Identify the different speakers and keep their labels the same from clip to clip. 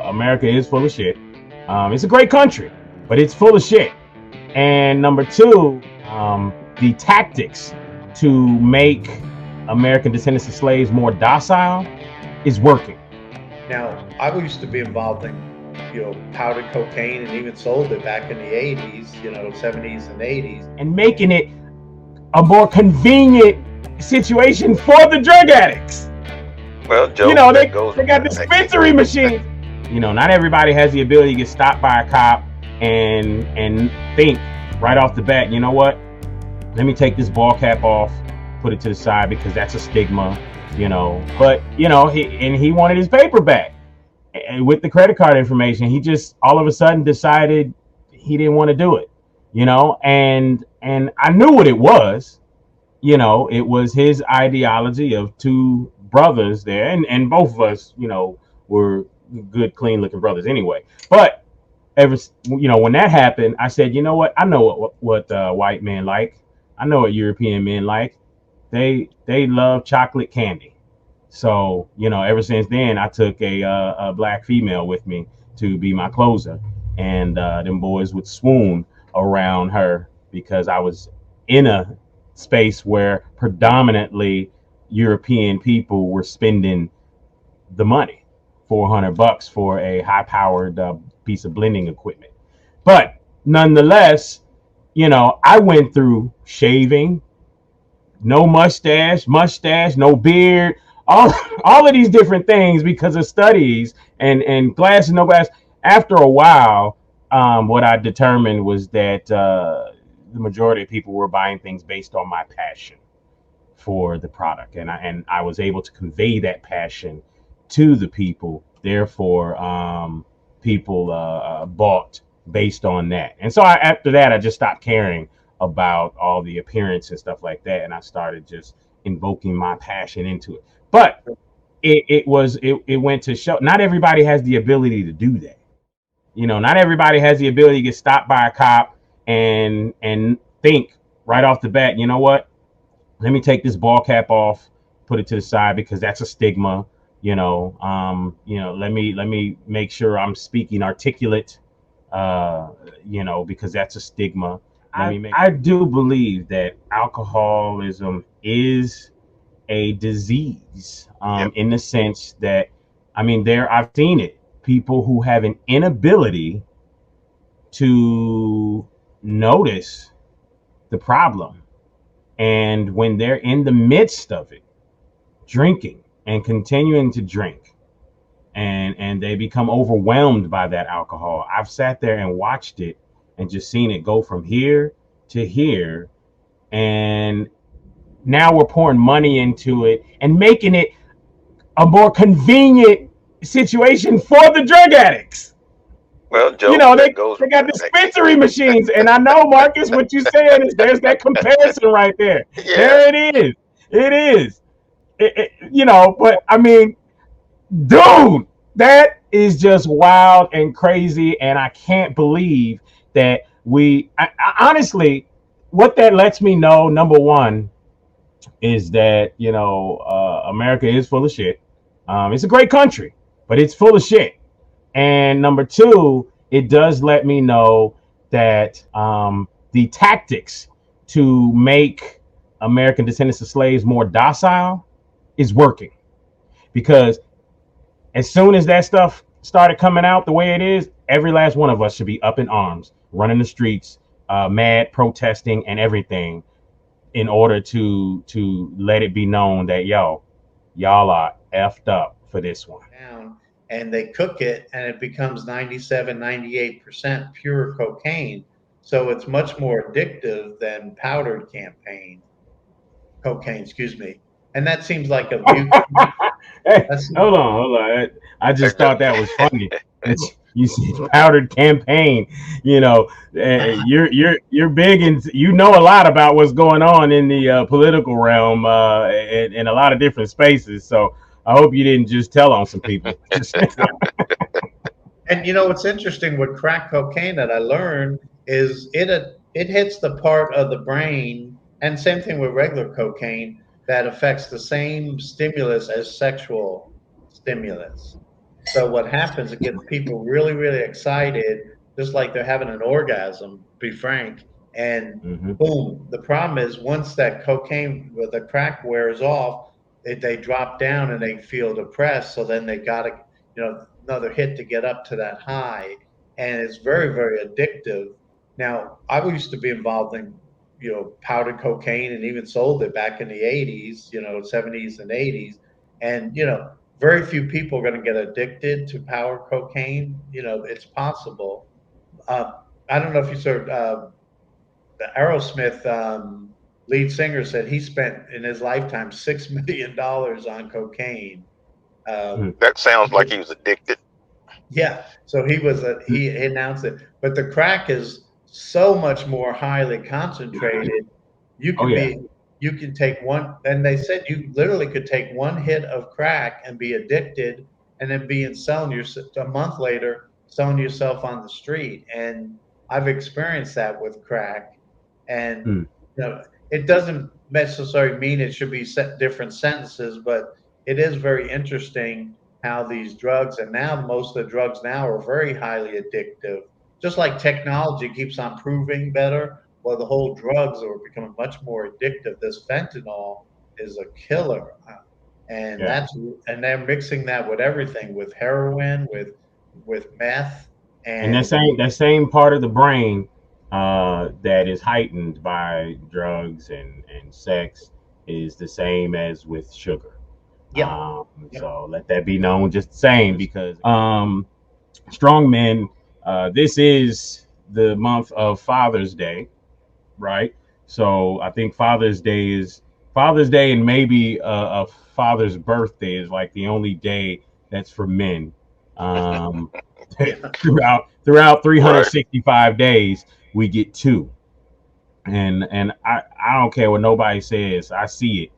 Speaker 1: America is full of shit. It's a great country, but it's full of shit. And number two, the tactics to make American descendants of slaves more docile is working.
Speaker 2: Now, I used to be involved in, powdered cocaine and even sold it back in the 80s, 70s and 80s.
Speaker 1: And making it a more convenient situation for the drug addicts.
Speaker 3: Well, Joe,
Speaker 1: they got dispensary machines. Not everybody has the ability to get stopped by a cop and think right off the bat, you know what? Let me take this ball cap off, put it to the side because that's a stigma, But he wanted his paper back. And with the credit card information, he just all of a sudden decided he didn't want to do it, and I knew what it was. It was his ideology of two brothers there, and both of us, were good, clean looking brothers anyway. But when that happened, I said, you know what? I know what white men like. I know what European men like. They love chocolate candy. So, ever since then, I took a black female with me to be my closer, and them boys would swoon around her because I was in a space where predominantly European people were spending the money, $400 for a high-powered piece of blending equipment. But nonetheless, I went through shaving, no mustache, no beard, all of these different things because of studies and glasses, no glass. After a while, what I determined was that the majority of people were buying things based on my passion for the product, and I was able to convey that passion to the people. Therefore, people bought based on that. And so after that, I just stopped caring about all the appearance and stuff like that, and I started just invoking my passion into it. But it went to show not everybody has the ability to do that. Not everybody has the ability to get stopped by a cop and think right off the bat, you know what? Let me take this ball cap off, put it to the side because that's a stigma. Let me make sure I'm speaking articulate, because that's a stigma. I do believe that alcoholism is a disease, in the sense that, I've seen it. People who have an inability to notice the problem, and when they're in the midst of it, drinking and continuing to drink, and they become overwhelmed by that alcohol. I've sat there and watched it and just seen it go from here to here, and now we're pouring money into it and making it a more convenient situation for the drug addicts.
Speaker 3: Well, Joe,
Speaker 1: they got dispensary machines, and I know, Marcus, what you're saying is there's that comparison right there. Yeah. There it is. It is. But dude, that is just wild and crazy, and I can't believe that honestly, what that lets me know, number one, is that America is full of shit. It's a great country, but it's full of shit. And number two, it does let me know that the tactics to make American descendants of slaves more docile is working. Because as soon as that stuff started coming out the way it is, every last one of us should be up in arms, running the streets, mad, protesting, and everything, in order to let it be known that y'all are effed up for this one.
Speaker 2: And they cook it, and it becomes 97-98% pure cocaine. So it's much more addictive than powdered cocaine, excuse me. And that seems like a
Speaker 1: hey, hold on. I just thought that was funny. You said powdered campaign. You're big, and a lot about what's going on in the political realm in a lot of different spaces. So I hope you didn't just tell on some people.
Speaker 2: And what's interesting with crack cocaine that I learned is it hits the part of the brain, and same thing with regular cocaine, that affects the same stimulus as sexual stimulus. So what happens, it gets people really, really excited, just like they're having an orgasm, to be frank. And
Speaker 1: Hmm.
Speaker 2: boom, the problem is once that cocaine, the crack wears off, they drop down and they feel depressed. So then they got to, another hit to get up to that high. And it's very, very addictive. Now, I used to be involved in, powdered cocaine and even sold it back in the 80s, 70s and 80s. And, very few people are going to get addicted to powder cocaine. It's possible. Uh, I don't know if you saw the Aerosmith lead singer said he spent in his lifetime $6 million on cocaine. Um,
Speaker 3: That sounds like he was addicted.
Speaker 2: yeah, so he announced it, but the crack is so much more highly concentrated. You
Speaker 1: Oh
Speaker 2: can
Speaker 1: yeah.
Speaker 2: be you can take one, and they said you literally could take one hit of crack and be addicted, and then selling yourself a month later, selling yourself on the street. And I've experienced that with crack, and
Speaker 1: Mm.
Speaker 2: it doesn't necessarily mean it should be set different sentences, but it is very interesting how these drugs, and now most of the drugs now are very highly addictive. Just like technology keeps on proving better, well, the whole drugs are becoming much more addictive. This fentanyl is a killer, and
Speaker 1: Yeah.
Speaker 2: and they're mixing that with everything, with heroin, with meth,
Speaker 1: And that
Speaker 2: and
Speaker 1: same part of the brain that is heightened by drugs and sex is the same as with sugar.
Speaker 2: yep, yep.
Speaker 1: So let that be known just the same because strong men. This is the month of Father's Day, right? So I think Father's Day, and maybe a father's birthday is like the only day that's for men. Um,
Speaker 2: Yeah.
Speaker 1: throughout
Speaker 3: Right.
Speaker 1: 365 days, we get two, and I don't care what nobody says. I see it.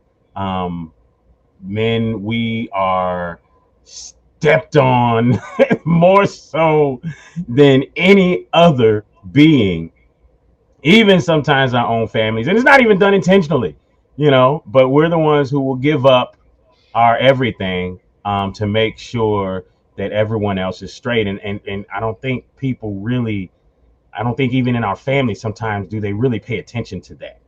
Speaker 1: Men, we are stepped on more so than any other being, even sometimes our own families. And it's not even done intentionally, but we're the ones who will give up our everything to make sure that everyone else is straight. And I don't think people really, I don't think even in our family sometimes do they really pay attention to that.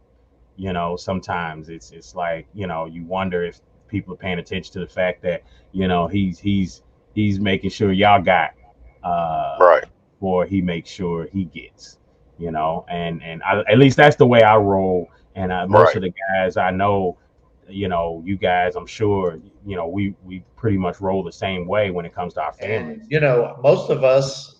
Speaker 1: Sometimes it's like, you wonder if people are paying attention to the fact that, he's making sure y'all got
Speaker 3: Right.
Speaker 1: before he makes sure he gets, and at least that's the way I roll. And most
Speaker 3: Right.
Speaker 1: of the guys I know, you guys, I'm sure, we pretty much roll the same way when it comes to our
Speaker 2: And
Speaker 1: families.
Speaker 2: most of us,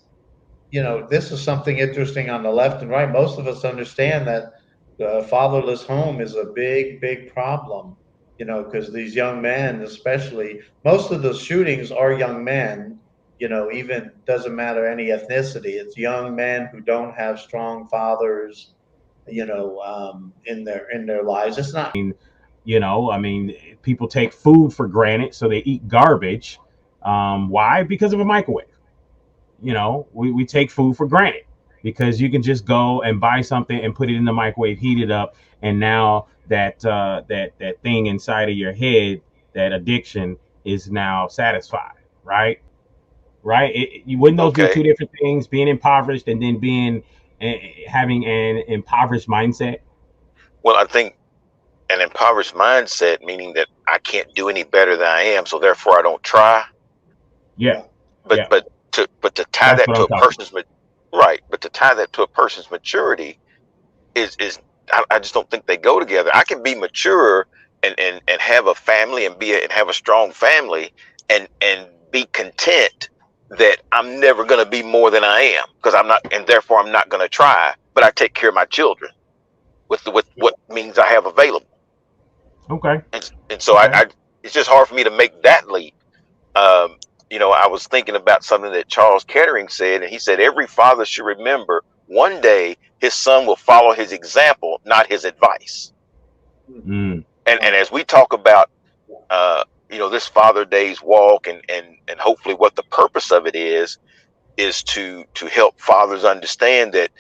Speaker 2: this is something interesting on the left and right. Most of us understand that the fatherless home is a big, big problem, because these young men, especially, most of the shootings are young men, even doesn't matter any ethnicity. It's young men who don't have strong fathers, in their lives. It's not.
Speaker 1: I mean, people take food for granted, so they eat garbage. Why? Because of a microwave. We take food for granted because you can just go and buy something and put it in the microwave, heat it up, and now that thing inside of your head, that addiction, is now satisfied, right? Right? Wouldn't those be
Speaker 3: Okay.
Speaker 1: two different things? Being impoverished and then having an impoverished mindset.
Speaker 3: Well, I think an impoverished mindset, meaning that I can't do any better than I am, so therefore I don't try.
Speaker 1: Yeah,
Speaker 2: Yeah.
Speaker 3: But
Speaker 1: yeah,
Speaker 3: to tie
Speaker 1: that's
Speaker 3: that
Speaker 1: what
Speaker 3: to
Speaker 1: I'm
Speaker 3: a
Speaker 1: talking
Speaker 3: person's right, but to tie that to a person's maturity is I just don't think they go together. I can be mature and have a family and have a strong family and be content that I'm never going to be more than I am because I'm not, and therefore I'm not going to try. But I take care of my children with what means I have available,
Speaker 1: about. Okay,
Speaker 3: and so
Speaker 1: okay.
Speaker 3: I it's just hard for me to make that leap. Um, I was thinking about something that Charles Kettering said, and he said every father should remember one day his son will follow his example, not his advice.
Speaker 2: Hmm.
Speaker 1: Mm,
Speaker 3: And as we talk about, this Father Day's walk, and hopefully what the purpose of it is to help fathers understand that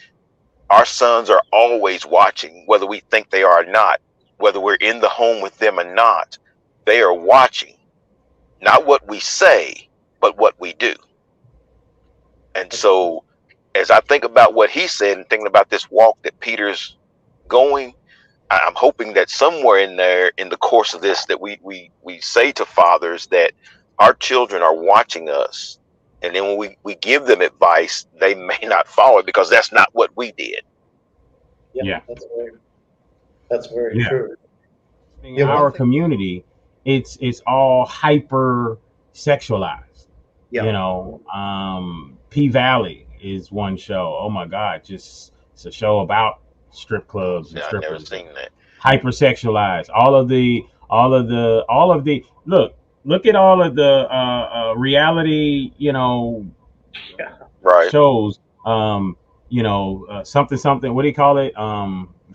Speaker 3: our sons are always watching, whether we think they are or not, whether we're in the home with them or not. They are watching, not what we say, but what we do. And so as I think about what he said and thinking about this walk that Peter's going, I'm hoping that somewhere in there, in the course of this, that we say to fathers that our children are watching us, and then when we give them advice, they may not follow it because that's not what we did.
Speaker 1: Yeah.
Speaker 2: That's very
Speaker 1: Yeah.
Speaker 2: true.
Speaker 1: In
Speaker 2: Yeah,
Speaker 1: our community, it's all hyper sexualized.
Speaker 2: Yeah.
Speaker 1: You know, P Valley is one show. Oh my God, just it's a show about strip clubs and
Speaker 3: Yeah, I've never
Speaker 1: strippers.
Speaker 3: seen that.
Speaker 1: Hypersexualized. All of the look at all of the reality,
Speaker 3: Right.
Speaker 1: shows. Something something. What do you call it?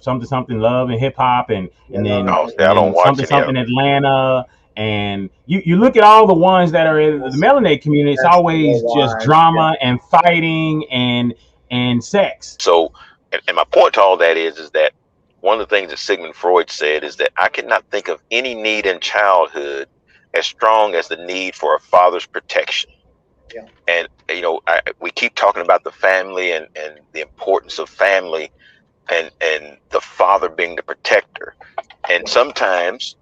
Speaker 1: Something something love and hip hop, and then
Speaker 3: Oh, see, I don't watch
Speaker 1: something
Speaker 3: any of
Speaker 1: something
Speaker 3: them.
Speaker 1: Atlanta. And you look at all the ones that are in the melanated community. It's
Speaker 2: That's
Speaker 1: always
Speaker 2: the
Speaker 1: just
Speaker 2: lives,
Speaker 1: drama and fighting and sex.
Speaker 3: So, and my point to all that is that one of the things that Sigmund Freud said is that I cannot think of any need in childhood as strong as the need for a father's protection.
Speaker 2: Yeah.
Speaker 3: And we keep talking about the family and the importance of family and the father being the protector. And sometimes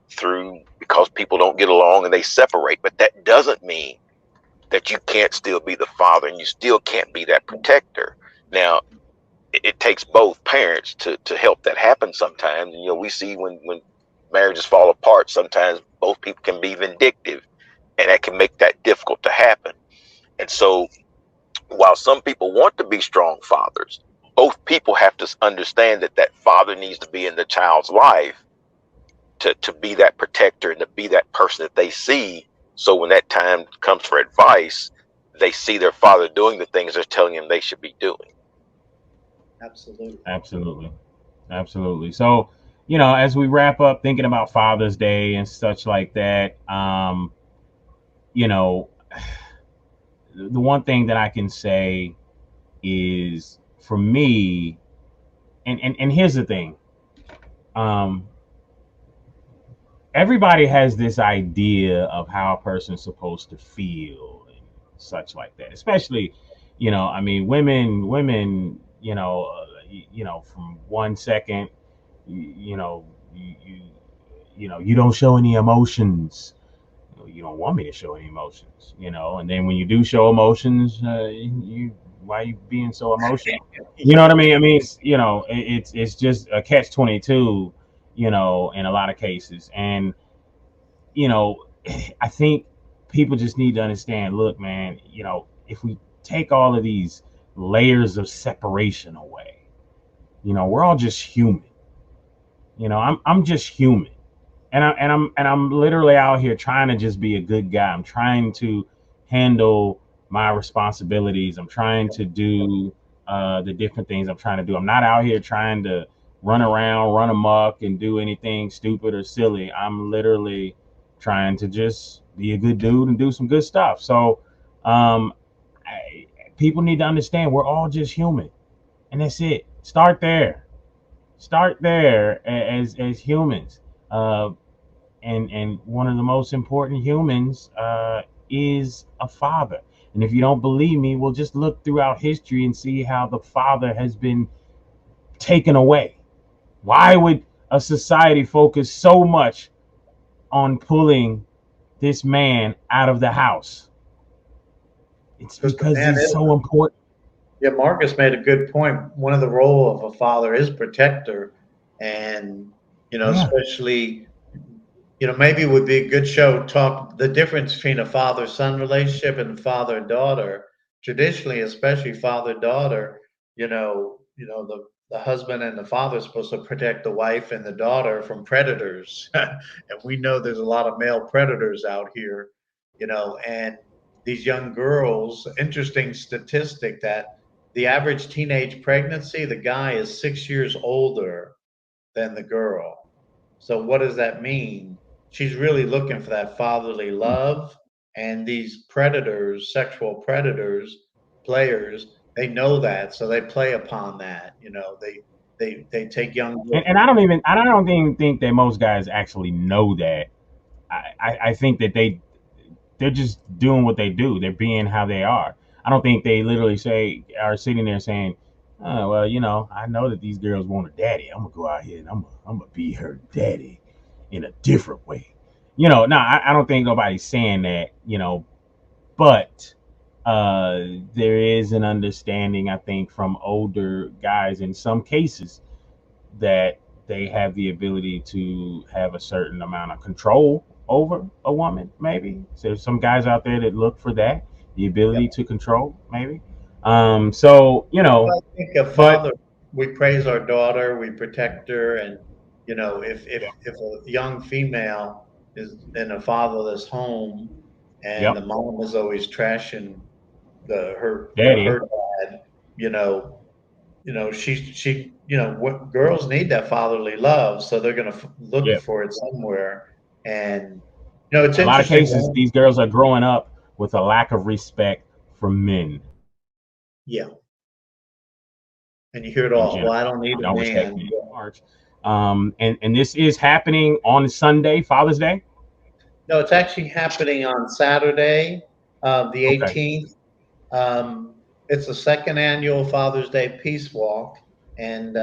Speaker 3: because people don't get along and they separate, but that doesn't mean that you can't still be the father and you still can't be that protector. Now, it takes both parents to help that happen sometimes. And, we see when marriages fall apart, sometimes both people can be vindictive, and that can make that difficult to happen. And so while some people want to be strong fathers, both people have to understand that that father needs to be in the child's life to be that protector and to be that person that they see. So when that time comes for advice, they see their father doing the things they're telling them they should be doing.
Speaker 1: Absolutely. So, as we wrap up thinking about Father's Day and such like that, you know, the one thing that I can say is for me, and here's the thing. Everybody has this idea of how a person's supposed to feel and such like that. Especially, I mean, women, from 1 second, you know, you don't show any emotions. You don't want me to show any emotions, and then when you do show emotions, why are you being so emotional? You know what I mean? I mean, it's just a catch-22, in a lot of cases. And you know, I think people just need to understand. Look, man, if we take all of these layers of separation away, we're all just human. I'm just human, and I'm literally out here trying to just be a good guy. I'm trying to handle my responsibilities. I'm trying to do the different things I'm trying to do. I'm not out here trying to run around, run amok, and do anything stupid or silly. I'm literally trying to just be a good dude and do some good stuff. So, um, people need to understand we're all just human, and that's it. Start there. Start there as humans. And one of the most important humans is a father. And if you don't believe me, we'll just look throughout history and see how the father has been taken away. Why would a society focus so much on pulling this man out of the house? It's because he's so important.
Speaker 2: Yeah, Marcus made a good point. One of the role of a father is protector, and especially, maybe it would be a good show talk the difference between a father-son relationship and father-daughter. Traditionally, especially father-daughter, the husband and the father are supposed to protect the wife and the daughter from predators, and we know there's a lot of male predators out here, and these young girls. Interesting statistic that the average teenage pregnancy, the guy is 6 years older than the girl. So what does that mean? She's really looking for that fatherly love, and these predators, sexual predators, players, they know that, so they play upon that. They take young girls.
Speaker 1: And I don't even think that most guys actually know that. I think that they're just doing what they do. They're being how they are. I don't think they literally are sitting there saying, oh, well, I know that these girls want a daddy. I'm gonna go out here and I'm gonna be her daddy in a different way. No, I don't think nobody's saying that. But there is an understanding, I think, from older guys in some cases that they have the ability to have a certain amount of control over a woman, maybe. So there's some guys out there that look for that, the ability to control, maybe. So,
Speaker 2: Well, I think a
Speaker 1: but
Speaker 2: father, we praise our daughter, we protect her, and if a young female is in a fatherless home, and the
Speaker 1: yep,
Speaker 2: mom is always trashing her
Speaker 1: daddy,
Speaker 2: dad, you know, what girls need that fatherly love, so they're gonna look
Speaker 1: yep.
Speaker 2: for it somewhere, and it's
Speaker 1: A lot of
Speaker 2: interesting.
Speaker 1: cases, these girls are growing up with a lack of respect for men
Speaker 2: Yeah, and you hear it
Speaker 1: in
Speaker 2: all. Well,
Speaker 1: general.
Speaker 2: I don't need a
Speaker 1: Don't respect
Speaker 2: man.
Speaker 1: men at large. And this is happening on Sunday, Father's Day.
Speaker 2: No, it's actually happening on Saturday, the
Speaker 1: Okay.
Speaker 2: 18th. It's the second annual Father's Day Peace Walk, and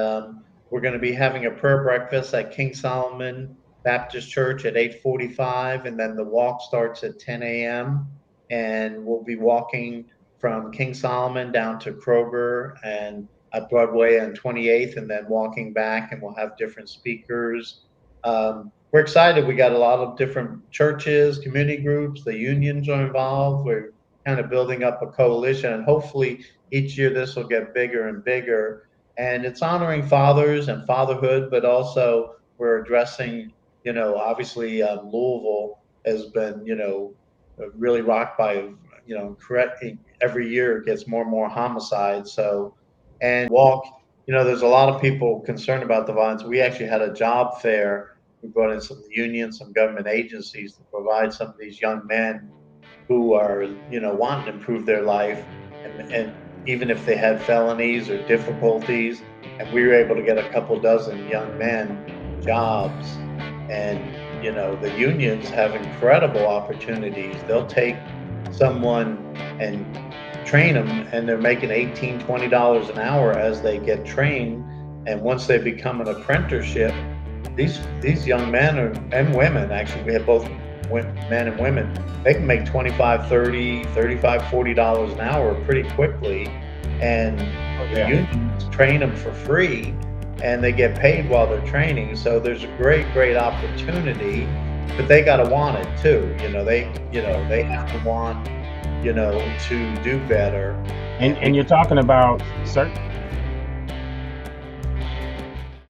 Speaker 2: we're going to be having a prayer breakfast at King Solomon Baptist Church at 8:45, and then the walk starts at 10 a.m. And we'll be walking from King Solomon down to Kroger and at Broadway and 28th, and then walking back, and we'll have different speakers. We're excited. We got a lot of different churches, community groups, the unions are involved. We're kind of building up a coalition, and hopefully each year this will get bigger and bigger. And it's honoring fathers and fatherhood, but also we're addressing, obviously Louisville has been, really rocked by, correct. Every year it gets more and more homicides. So, and walk, there's a lot of people concerned about the violence. We actually had a job fair. We brought in some unions, some government agencies to provide some of these young men who are, wanting to improve their life, and even if they had felonies or difficulties, and we were able to get a couple dozen young men jobs. And the unions have incredible opportunities. They'll take someone and train them, and they're making $18-20 an hour as they get trained. And once they become an apprenticeship, these young men and women, actually we have both men and women, they can make 25, 30, 35, $40 an hour pretty quickly. And the unions train them for free, and they get paid while they're training. So there's a great opportunity, but they got to want it too. They have to want, to do better.
Speaker 1: And you're talking about, sir?